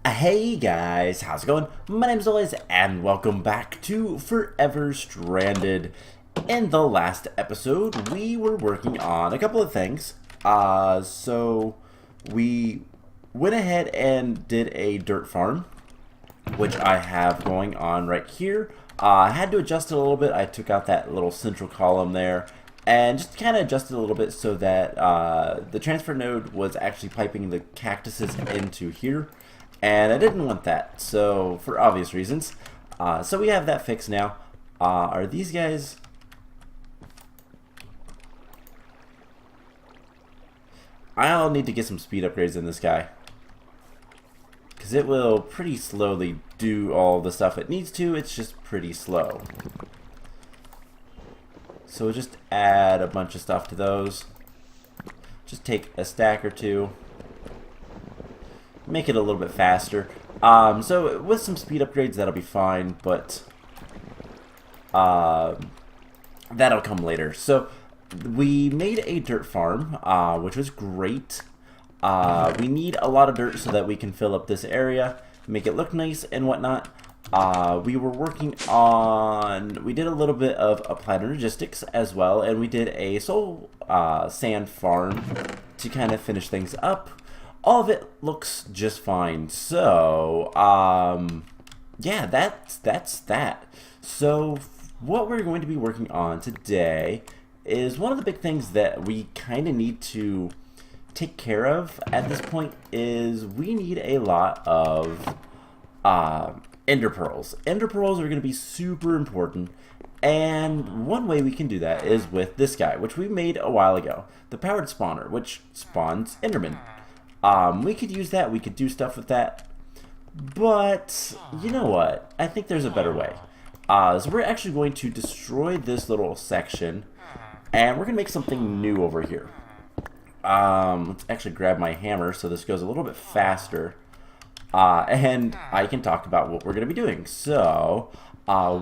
Hey guys, how's it going? My name's Elias and welcome back to Forever Stranded. In the last episode, we were working on a couple of things. So we went ahead and did a dirt farm, which I have going on right here. I had to adjust it a little bit. I took out that little central column there and just kind of adjusted it a little bit so that the transfer node was actually piping the cactuses into here. And I didn't want that, so for obvious reasons. So we have that fixed now. Are these guys... I'll need to get some speed upgrades in this guy, because it will pretty slowly do all the stuff it needs to. It's just pretty slow. So we'll just add a bunch of stuff to those. Just take a stack or two. Make it a little bit faster. So with some speed upgrades, that'll be fine, but that'll come later. So we made a dirt farm, which was great. We need a lot of dirt so that we can fill up this area, make it look nice and whatnot. We were working on, we did a little bit of applied logistics as well, and we did a soul sand farm to kind of finish things up. All of it looks just fine. So, yeah, that's that. So, what we're going to be working on today is one of the big things that we kind of need to take care of at this point is we need a lot of ender pearls. Ender pearls are going to be super important, and one way we can do that is with this guy, which we made a while ago, the powered spawner, which spawns endermen. We could use that, we could do stuff with that, but you know what? I think there's a better way. So we're actually going to destroy this little section, and we're going to make something new over here. Let's actually grab my hammer so this goes a little bit faster, and I can talk about what we're going to be doing. So,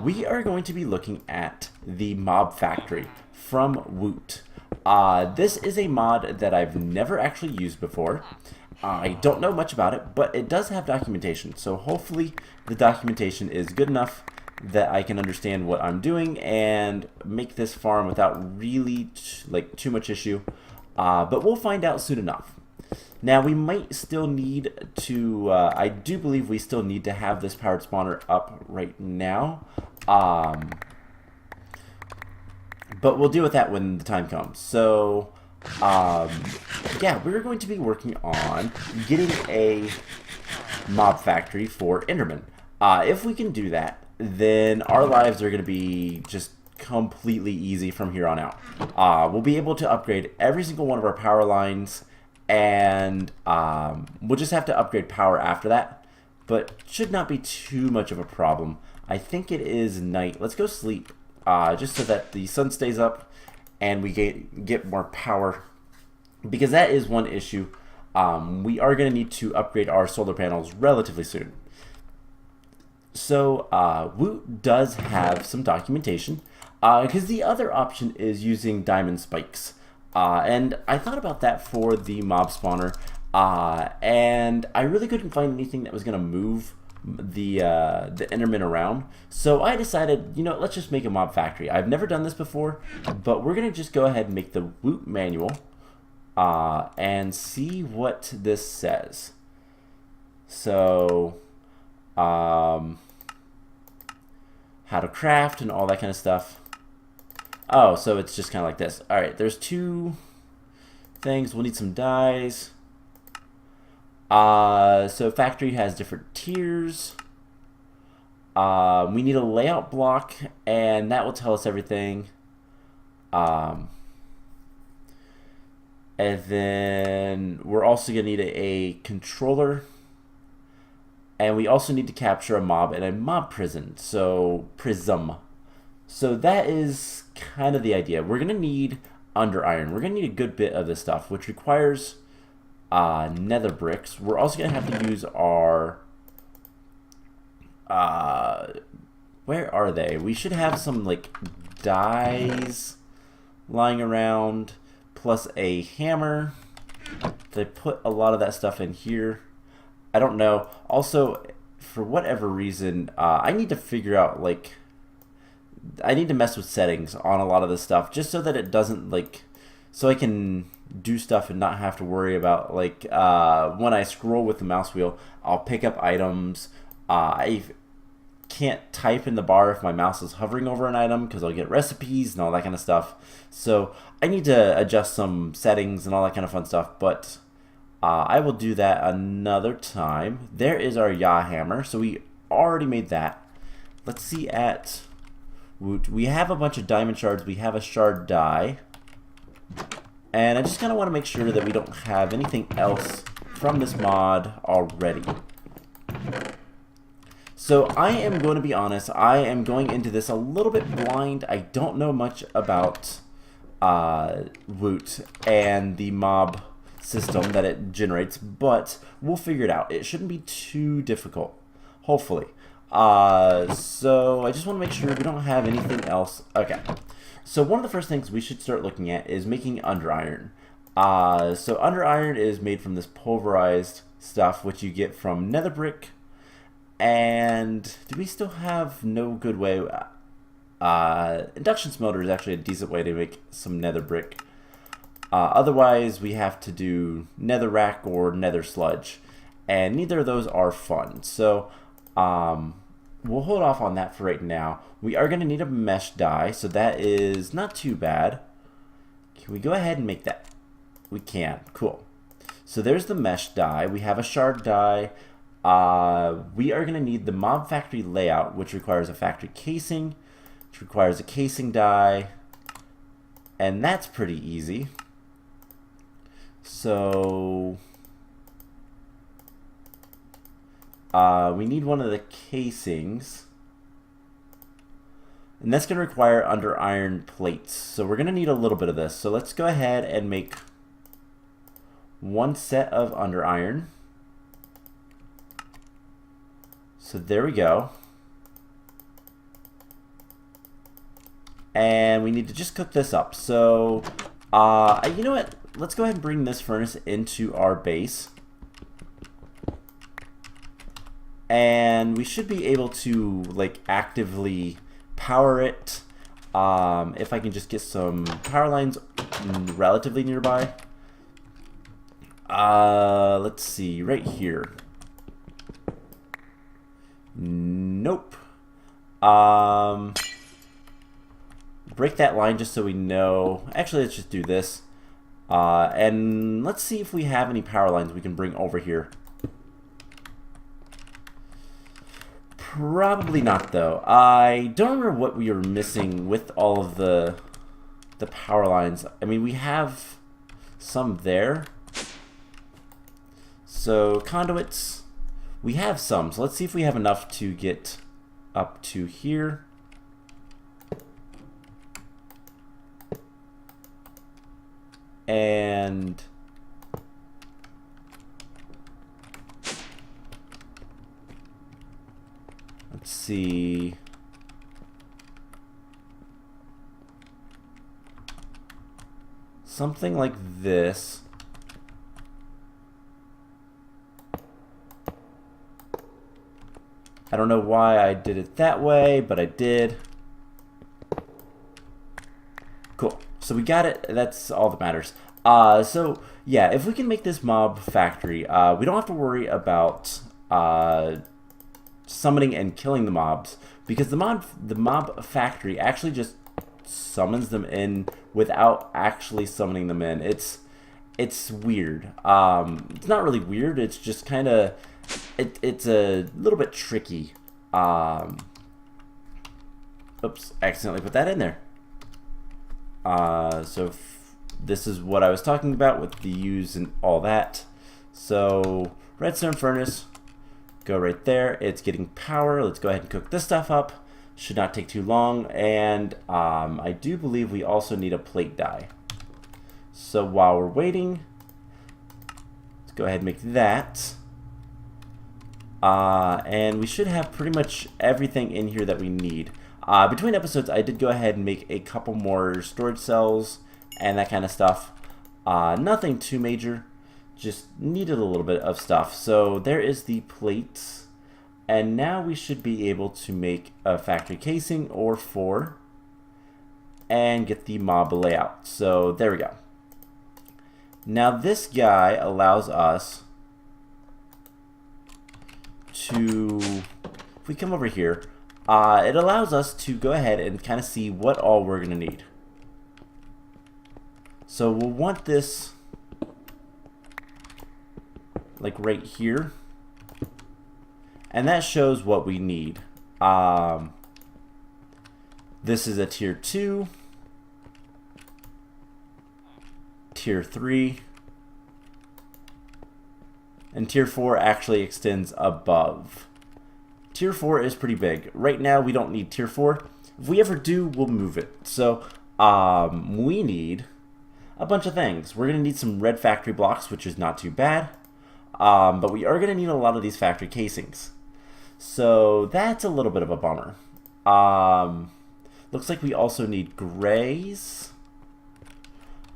we are going to be looking at the mob factory from Woot. This is a mod that I've never actually used before. I don't know much about it, but it does have documentation, so hopefully the documentation is good enough that I can understand what I'm doing and make this farm without really too much issue, but we'll find out soon enough. Now we might still need to, I do believe we still need to have this powered spawner up right now, but we'll deal with that when the time comes. So, yeah, we're going to be working on getting a mob factory for Enderman. If we can do that, then our lives are going to be just completely easy from here on out. We'll be able to upgrade every single one of our power lines, and we'll just have to upgrade power after that, but should not be too much of a problem. I think it is night. Let's go sleep. Just so that the sun stays up and we get more power, because that is one issue. We are going to need to upgrade our solar panels relatively soon. So Woot does have some documentation, because the other option is using diamond spikes, and I thought about that for the mob spawner, and I really couldn't find anything that was going to move the endermen around, so I decided, you know, let's just make a mob factory. I've never done this before, but we're gonna just go ahead and make the Woot manual and see what this says. So how to craft and all that kind of stuff. Oh, so it's just kind of like this. Alright, there's two things. We'll need some dyes. So factory has different tiers. We need a layout block, and that will tell us everything. And then we're also going to need a controller. And we also need to capture a mob in a mob prison. So, prism. So that is kind of the idea. We're going to need under iron. We're going to need a good bit of this stuff, which requires nether bricks. We're also going to have to use our where are they? We should have some like dyes lying around, plus a hammer. They put a lot of that stuff in here. I don't know. Also, for whatever reason, I need to figure out, like, I need to mess with settings on a lot of this stuff just so that it doesn't, like, so I can do stuff and not have to worry about, like, when I scroll with the mouse wheel, I'll pick up items. I can't type in the bar if my mouse is hovering over an item because I'll get recipes and all that kind of stuff. So I need to adjust some settings and all that kind of fun stuff, but I will do that another time. There is our Yah hammer, so we already made that. Let's see at Woot. We have a bunch of diamond shards. We have a shard die. And I just kind of want to make sure that we don't have anything else from this mod already. So I am going to be honest, I am going into this a little bit blind. I don't know much about Woot and the mob system that it generates, but we'll figure it out. It shouldn't be too difficult, hopefully. So I just want to make sure we don't have anything else. Okay. So one of the first things we should start looking at is making under iron. So under iron is made from this pulverized stuff, which you get from nether brick. And do we still have no good way? Induction smelter is actually a decent way to make some nether brick. Otherwise, we have to do netherrack or nether sludge, and neither of those are fun. So we'll hold off on that for right now. We are going to need a mesh die, so that is not too bad. Can we go ahead and make that? We can. Cool. So there's the mesh die. We have a shard die. We are going to need the mob factory layout, which requires a factory casing, which requires a casing die, and that's pretty easy. So we need one of the casings, and that's going to require under iron plates. So we're going to need a little bit of this. So let's go ahead and make one set of under iron. So there we go. And we need to just cook this up. So, you know what? Let's go ahead and bring this furnace into our base. And we should be able to, like, actively power it. If I can just get some power lines relatively nearby. Let's see, right here. Nope. Break that line just so we know. Actually, let's just do this. And let's see if we have any power lines we can bring over here. Probably not, though. I don't remember what we were missing with all of the power lines. I mean, we have some there. So, conduits. We have some, so let's see if we have enough to get up to here. And let's see. Something like this. I don't know why I did it that way, but I did. Cool. So we got it. That's all that matters. So yeah, if we can make this mob factory, we don't have to worry about summoning and killing the mobs, because the mob factory actually just summons them in without actually summoning them in. It's weird. It's not really weird. It's just kind of it's a little bit tricky. Oops, accidentally put that in there. So this is what I was talking about with the U's and all that. So redstone furnace, go right there. It's getting power. Let's go ahead and cook this stuff up. Should not take too long. And I do believe we also need a plate die. So while we're waiting, let's go ahead and make that. And we should have pretty much everything in here that we need. Between episodes, I did go ahead and make a couple more storage cells and that kind of stuff. Nothing too major. just needed a little bit of stuff. So there is the plates. And now we should be able to make a factory casing or 4 and get the mob layout. So there we go. Now this guy allows us to, if we come over here, it allows us to go ahead and kind of see what all we're going to need. So we'll want this like right here. And that shows what we need. This is a tier 2, tier 3, and tier 4 actually extends above. Tier 4 is pretty big. Right now we don't need tier 4. If we ever do, we'll move it. So we need a bunch of things. We're going to need some red factory blocks, which is not too bad. But we are going to need a lot of these factory casings. So that's a little bit of a bummer. Looks like we also need grays.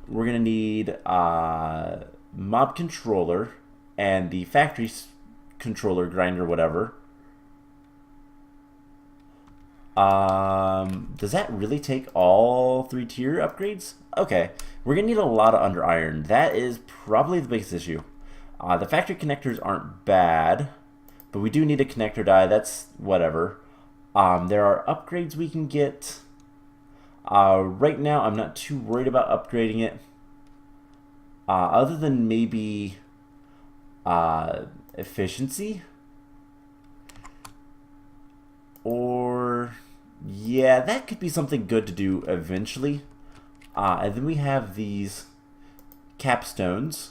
We're going to need mob controller and the factory controller grinder, whatever. Does that really take all 3 tier upgrades? Okay, we're going to need a lot of under iron. That is probably the biggest issue. The factory connectors aren't bad, but we do need a connector die. That's whatever. There are upgrades we can get. Right now, I'm not too worried about upgrading it. Other than maybe efficiency. Or, yeah, that could be something good to do eventually. And then we have these capstones,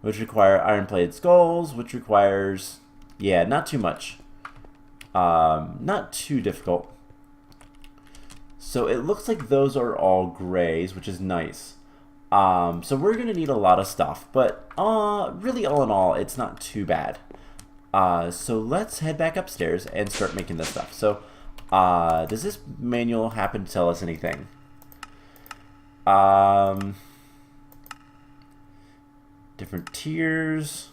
which require iron-plated skulls, which requires, yeah, not too much. Not too difficult. So it looks like those are all grays, which is nice. So we're going to need a lot of stuff, but really all in all, it's not too bad. So let's head back upstairs and start making this stuff. So does this manual happen to tell us anything? Different tiers.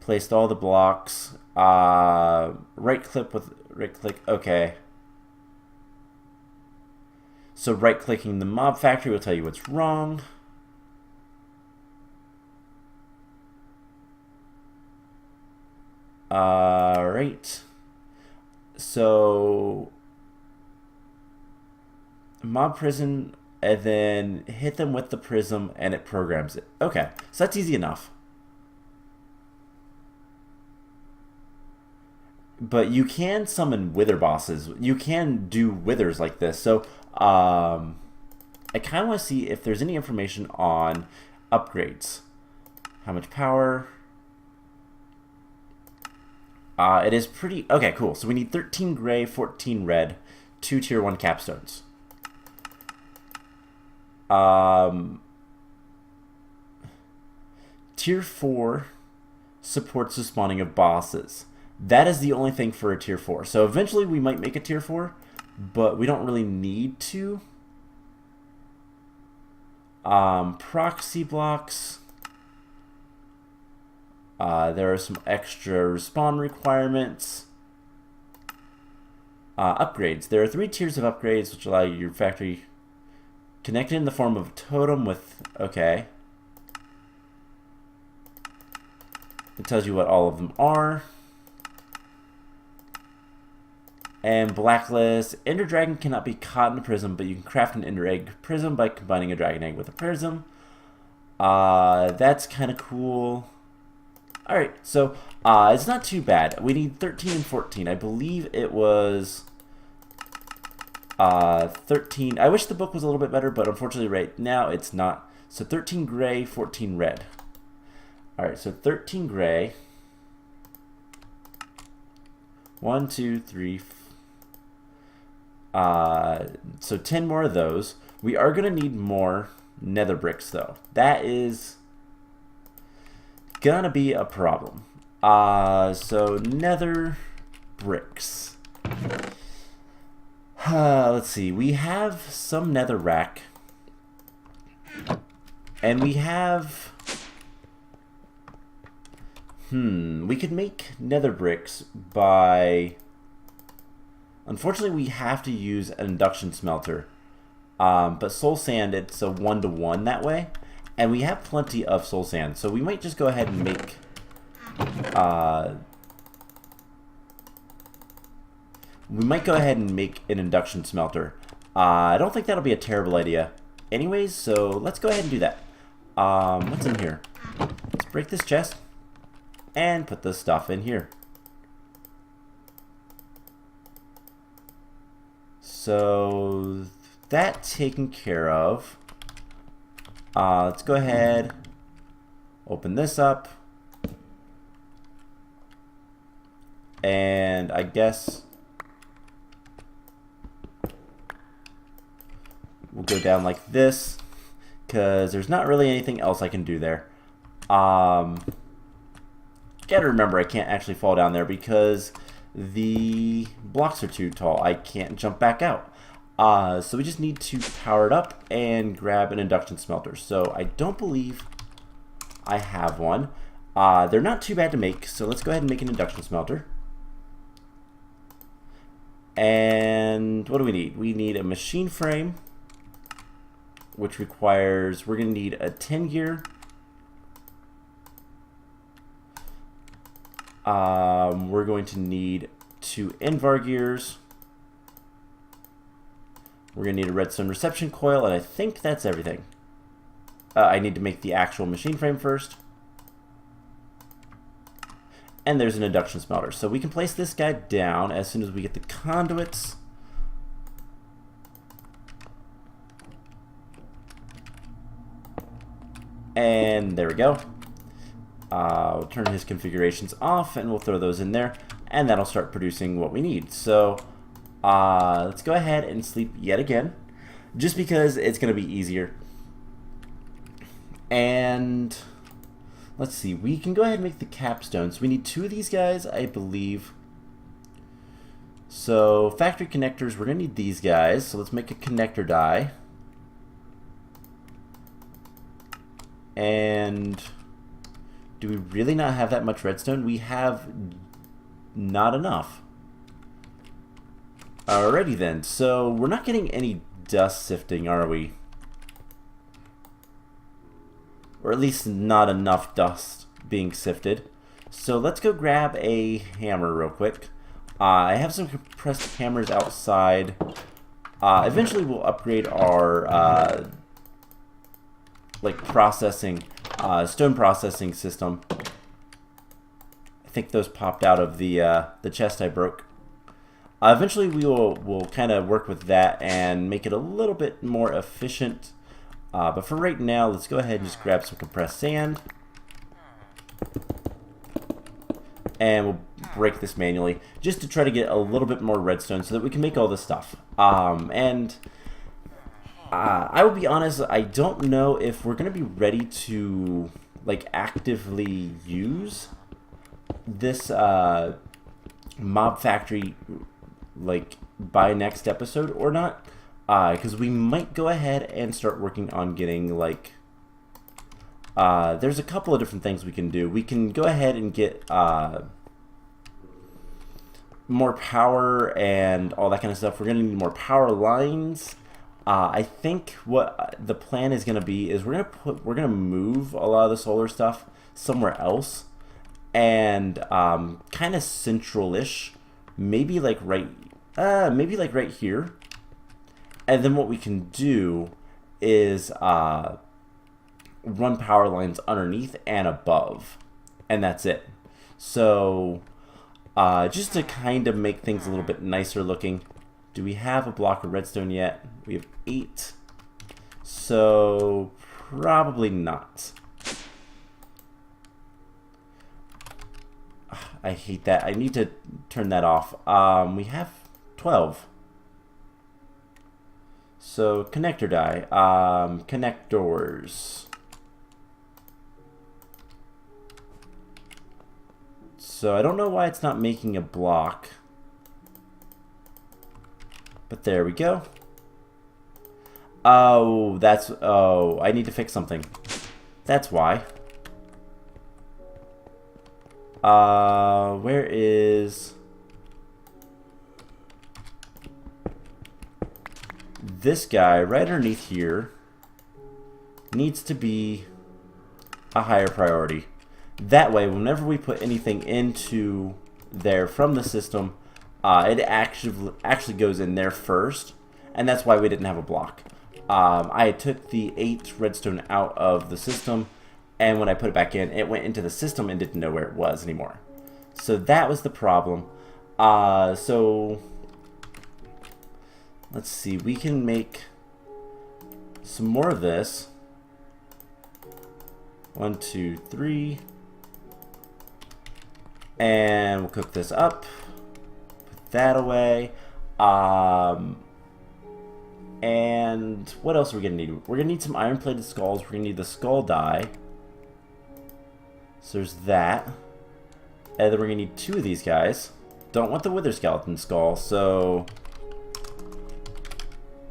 Placed all the blocks. Right click, okay. So right clicking the mob factory will tell you what's wrong. Right. So mob prison, and then hit them with the prism and it programs it. Okay, so that's easy enough. But you can summon wither bosses. You can do withers like this. So I kind of want to see if there's any information on upgrades. How much power? It is pretty... Okay, cool. So we need 13 gray, 14 red, 2 tier 1 capstones. Tier 4 supports the spawning of bosses. That is the only thing for a tier 4. So eventually we might make a tier 4, but we don't really need to. Proxy blocks. There are some extra respawn requirements. Upgrades. There are 3 tiers of upgrades which allow your factory connected in the form of a totem with... Okay. It tells you what all of them are. And blacklist. Ender dragon cannot be caught in a prism, but you can craft an ender egg prism by combining a dragon egg with a prism. That's kind of cool. Alright, so it's not too bad. We need 13 and 14. I believe it was 13. I wish the book was a little bit better, but unfortunately right now it's not. So 13 gray, 14 red. Alright, so 13 gray. 1, 2, 3, so 10 more of those. We are going to need more nether bricks, though. That is gonna be a problem. So nether bricks. Let's see. We have some nether rack. And we have... we could make nether bricks by... Unfortunately, we have to use an induction smelter. But soul sand, it's a 1-to-1 that way. And we have plenty of soul sand. So we might just go ahead and make... we might go ahead and make an induction smelter. I don't think that'll be a terrible idea. Anyways, so let's go ahead and do that. What's in here? Let's break this chest. And put this stuff in here. So that taken care of. Let's go ahead, open this up, and I guess we'll go down like this because there's not really anything else I can do there. Gotta remember I can't actually fall down there because the blocks are too tall. I can't jump back out. So we just need to power it up and grab an induction smelter. So I don't believe I have one. They're not too bad to make, so let's go ahead and make an induction smelter. And what do we need? We need a machine frame, which requires, we're going to need a 10 gear. We're going to need 2 Invar gears. We're going to need a redstone reception coil, and I think that's everything. I need to make the actual machine frame first. And there's an induction smelter. So we can place this guy down as soon as we get the conduits. And there we go. We'll turn his configurations off and we'll throw those in there. And that'll start producing what we need. So let's go ahead and sleep yet again. Just because it's going to be easier. And let's see. We can go ahead and make the capstone. So we need 2 of these guys, I believe. So factory connectors, we're going to need these guys. So let's make a connector die. And do we really not have that much redstone? We have not enough. Alrighty then. So we're not getting any dust sifting, are we? Or at least not enough dust being sifted. So let's go grab a hammer real quick. I have some compressed hammers outside. Eventually we'll upgrade our like processing, stone processing system. I think those popped out of the chest I broke. Eventually we'll kind of work with that and make it a little bit more efficient. But for right now, let's go ahead and just grab some compressed sand. And we'll break this manually just to try to get a little bit more redstone so that we can make all this stuff. I will be honest, I don't know if we're going to be ready to like actively use this mob factory like by next episode or not. Because we might go ahead and start working on getting like there's a couple of different things we can do. We can go ahead and get more power and all that kind of stuff. We're going to need more power lines. I think what the plan is going to be is we're going to move a lot of the solar stuff somewhere else and kind of central-ish, maybe like right here. And then what we can do is run power lines underneath and above. And that's it. So just to kind of make things a little bit nicer looking. Do we have a block of redstone yet? We have 8. So probably not. I hate that. I need to turn that off. We have 12. So connector die, connectors. So I don't know why it's not making a block, but there we go. Oh, I need to fix something. That's why. Where is... This guy right underneath here needs to be a higher priority. That way, whenever we put anything into there from the system, it actually goes in there first, and that's why we didn't have a block. I took the 8 redstone out of the system, and when I put it back in, it went into the system and didn't know where it was anymore. So that was the problem. So let's see, we can make some more of this. 1, 2, 3. And we'll cook this up. Put that away. And what else are we going to need? We're going to need some iron-plated skulls. We're going to need the skull die. So there's that. And then we're going to need 2 of these guys. Don't want the wither skeleton skull, so...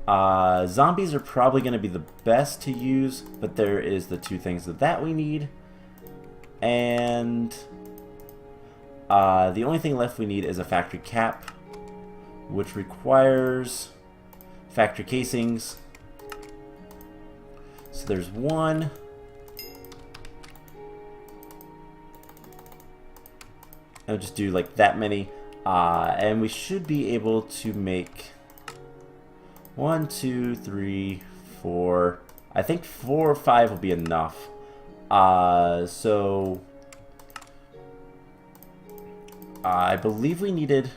zombies are probably going to be the best to use, but there is the 2 things that we need. And... the only thing left we need is a factory cap, which requires factory casings. So there's 1. I'll just do like that many, and we should be able to make 1, 2, 3, 4. I think 4 or 5 will be enough. So I believe we needed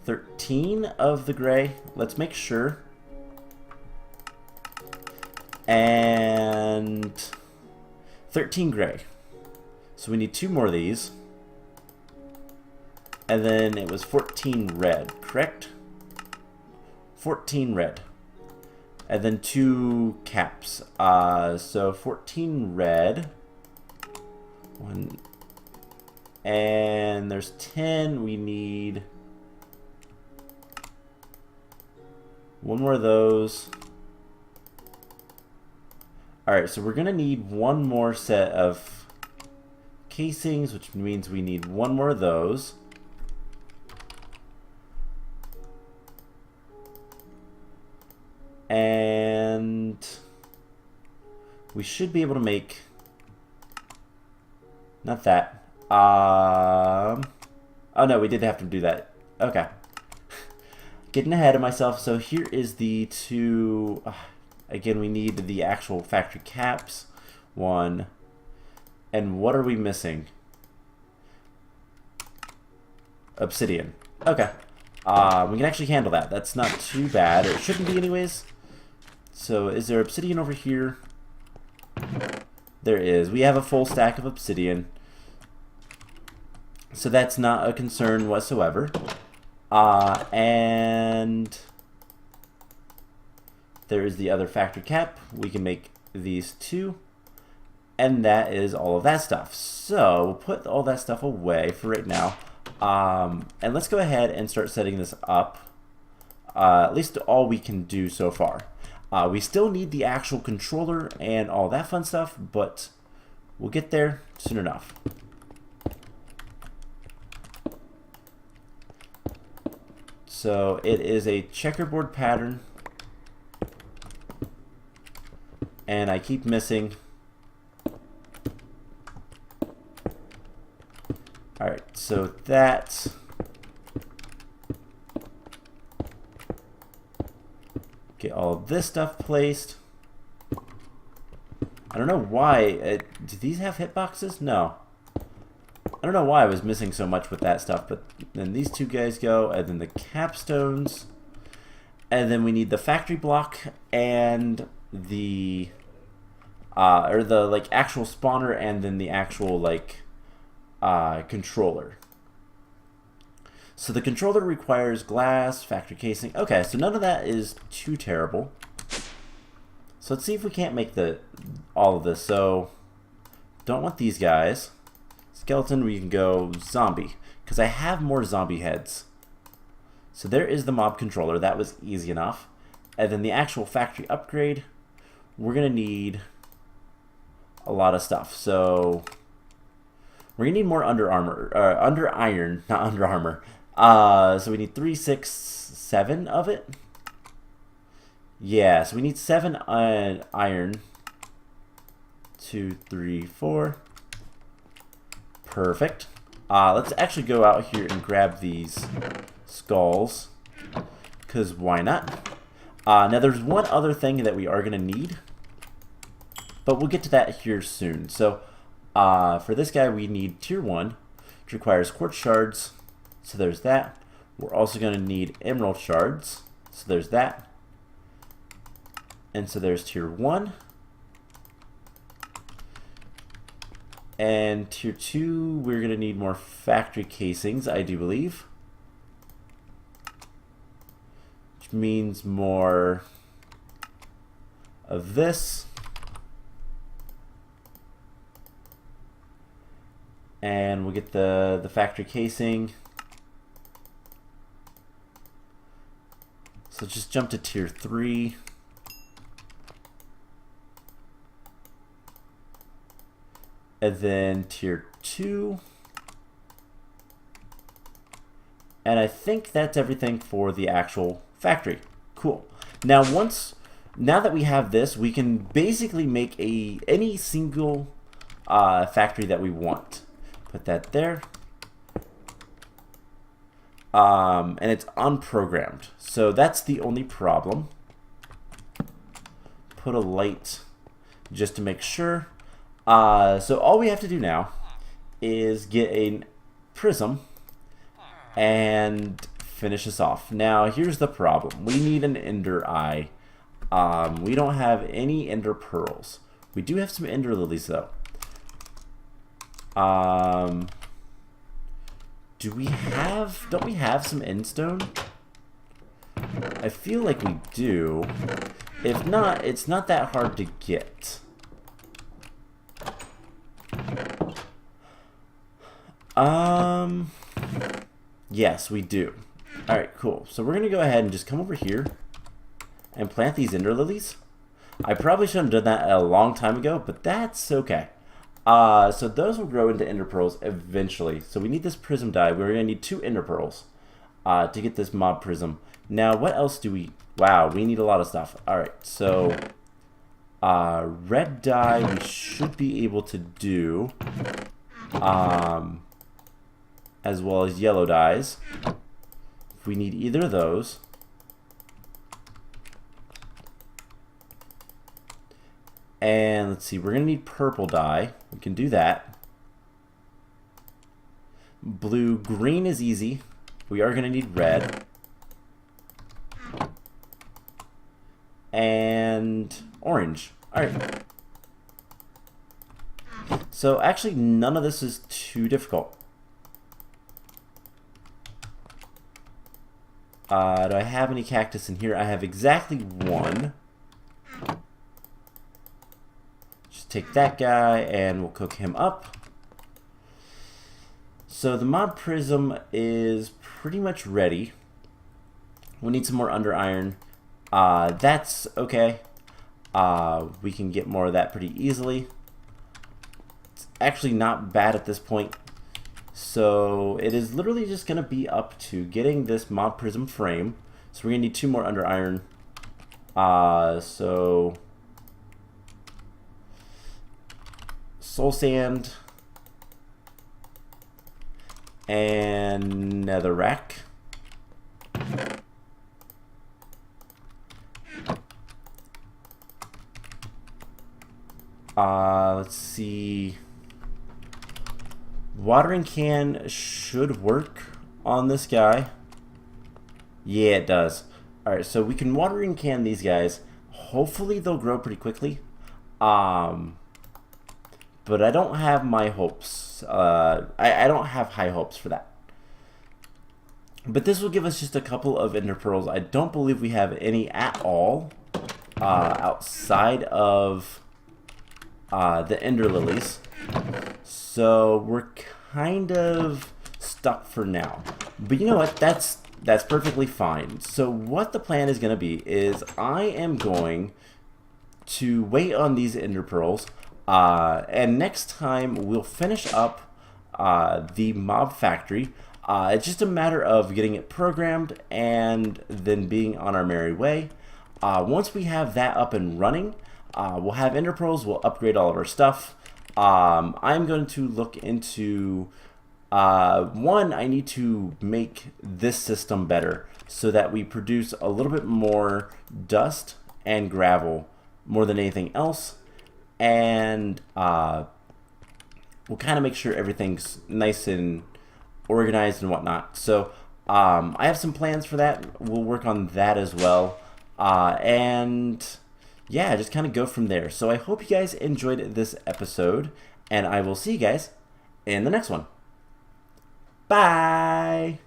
13 of the gray. Let's make sure. And 13 gray. So we need 2 more of these. And then it was 14 red, correct? 14 red. And then 2 caps. So 14 red. 1. And there's 10. We need 1 more of those. Alright, so we're going to need 1 more set of casings, which means we need 1 more of those. And we should be able to make... Not that. Oh no, we did have to do that. Okay. Getting ahead of myself. So here is the 2... again, we need the actual factory caps. 1. And what are we missing? Obsidian. Okay. We can actually handle that. That's not too bad. It shouldn't be anyways. So is there obsidian over here? There is. We have a full stack of obsidian. So that's not a concern whatsoever. And there is the other factory cap. We can make these 2. And that is all of that stuff. So we'll put all that stuff away for right now. And let's go ahead and start setting this up. At least all we can do so far. We still need the actual controller and all that fun stuff, but we'll get there soon enough. So it is a checkerboard pattern, and I keep missing. Alright, so that... Get all of this stuff placed. I don't know why. Do these have hitboxes? No. I don't know why I was missing so much with that stuff, but then these 2 guys go, and then the capstones. And then we need the factory block and the... or the, like, actual spawner and then the actual, like, controller. So the controller requires glass, factory casing. Okay, so none of that is too terrible. So let's see if we can't make all of this. So don't want these guys. Skeleton, we can go zombie, because I have more zombie heads. So there is the mob controller. That was easy enough. And then the actual factory upgrade, we're going to need a lot of stuff. So we're gonna need more under iron, not under armor. So we need 3, 6, 7 of it. Yeah, so we need 7 iron. 2, 3, 4. Perfect. Let's actually go out here and grab these skulls, because why not? Now there's one other thing that we are going to need, but we'll get to that here soon. So for this guy we need tier 1, which requires quartz shards, so there's that. We're also going to need emerald shards, so there's that. And so there's tier 1. And tier 2, we're going to need more factory casings, I do believe. Which means more of this. And we'll get the factory casing. So just jump to tier 3. And then tier 2. And I think that's everything for the actual factory. Cool. Now that we have this, we can basically make any single factory that we want. Put that there. And it's unprogrammed. So that's the only problem. Put a light just to make sure. So all we have to do now is get a prism and finish this off. Now here's the problem. We need an ender eye. We don't have any ender pearls. We do have some ender lilies though. Don't we have some endstone? I feel like we do. If not, it's not that hard to get. Yes, we do. Alright, cool. So we're going to go ahead and just come over here and plant these ender lilies. I probably should have done that a long time ago, but that's okay. So those will grow into ender pearls eventually. So we need this prism dye. We're going to need 2 ender pearls to get this mob prism. Now, what else do we... Wow, we need a lot of stuff. Alright, so... red dye we should be able to do, as well as yellow dyes. If we need either of those. And let's see, we're going to need purple dye. We can do that. Blue, green is easy. We are going to need red. And orange. Alright. So actually none of this is too difficult. Do I have any cactus in here? I have exactly 1. Just take that guy and we'll cook him up. So the mob prism is pretty much ready. We need some more under iron. That's okay. We can get more of that pretty easily. It's actually not bad at this point. So it is literally just going to be up to getting this mob prism frame. So we're going to need 2 more under iron. So soul sand and netherrack. Let's see. Watering can should work on this guy. Yeah, it does. Alright, so we can watering can these guys. Hopefully they'll grow pretty quickly. But I don't have my hopes. I don't have high hopes for that. But this will give us just a couple of ender pearls. I don't believe we have any at all outside of the ender lilies. So we're kind of stuck for now. But you know what? That's perfectly fine. So what the plan is going to be is I am going to wait on these ender pearls. And next time we'll finish up the mob factory. It's just a matter of getting it programmed and then being on our merry way. Once we have that up and running, we'll have ender pearls, we'll upgrade all of our stuff. I'm going to look into, one, I need to make this system better so that we produce a little bit more dust and gravel more than anything else. And we'll kind of make sure everything's nice and organized and whatnot. So I have some plans for that. We'll work on that as well. And yeah, just kind of go from there. So I hope you guys enjoyed this episode, and I will see you guys in the next one. Bye!